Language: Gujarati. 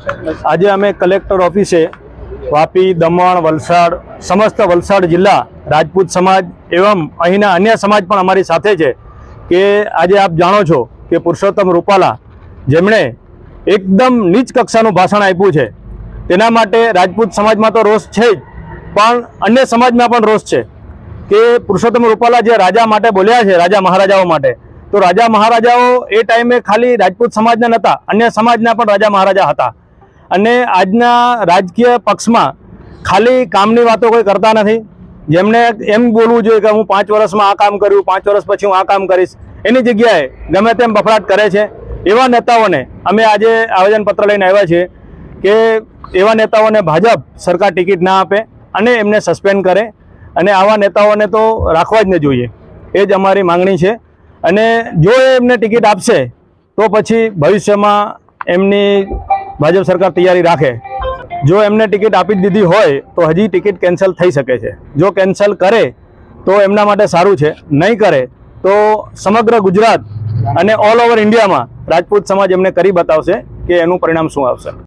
આજે અમે કલેક્ટર ઓફિસે વાપી, દમણ, વલસાડ, સમસ્ત વલસાડ જિલ્લા રાજપૂત સમાજ એવં અહીંના અન્ય સમાજ પણ અમારી સાથે છે કે આજે આપ જાણો છો કે પુરુષોત્તમ રૂપાલા જેમણે એકદમ નીચ કક્ષાનું ભાષણ આપ્યું છે તેના માટે રાજપૂત સમાજમાં તો રોષ છે જ, પણ અન્ય સમાજમાં પણ રોષ છે કે પુરુષોત્તમ રૂપાલા જે રાજા માટે બોલ્યા છે, રાજા મહારાજાઓ માટે, તો રાજા મહારાજાઓ એ ટાઈમે ખાલી રાજપૂત સમાજના નહોતા, અન્ય સમાજના પણ રાજા મહારાજા હતા. અને આજના રાજકીય પક્ષમાં ખાલી કામની વાતો કોઈ કરતા નથી. જેમને એમ બોલવું જોઈએ કે હું 5 વર્ષમાં આ કામ કર્યું, 5 વર્ષ પછી હું આ કામ કરીશ, એની જગ્યાએ ગમે તેમ બફડાટ કરે છે. એવા નેતાઓને અમે આજે આવેદનપત્ર લઈને આવ્યા છીએ કે એવા નેતાઓને ભાજપ સરકાર ટિકિટ ના આપે અને એમને સસ્પેન્ડ કરે, અને આવા નેતાઓને તો રાખવા જ ન જોઈએ. એ જ અમારી માંગણી છે. અને જો એમને ટિકિટ આપશે તો પછી ભવિષ્યમાં એમની ભાજપ સરકાર તૈયારી રાખે. જો એમને ટિકિટ આપી દીધી હોય તો હજી ટિકિટ કેન્સલ થઈ શકે છે. જો કેન્સલ કરે તો એમના માટે સારું છે, નહીં કરે તો સમગ્ર ગુજરાત અને ઓલ ઓવર ઇન્ડિયામાં રાજપૂત સમાજ એમને કરી બતાવશે કે એનું પરિણામ શું આવશે.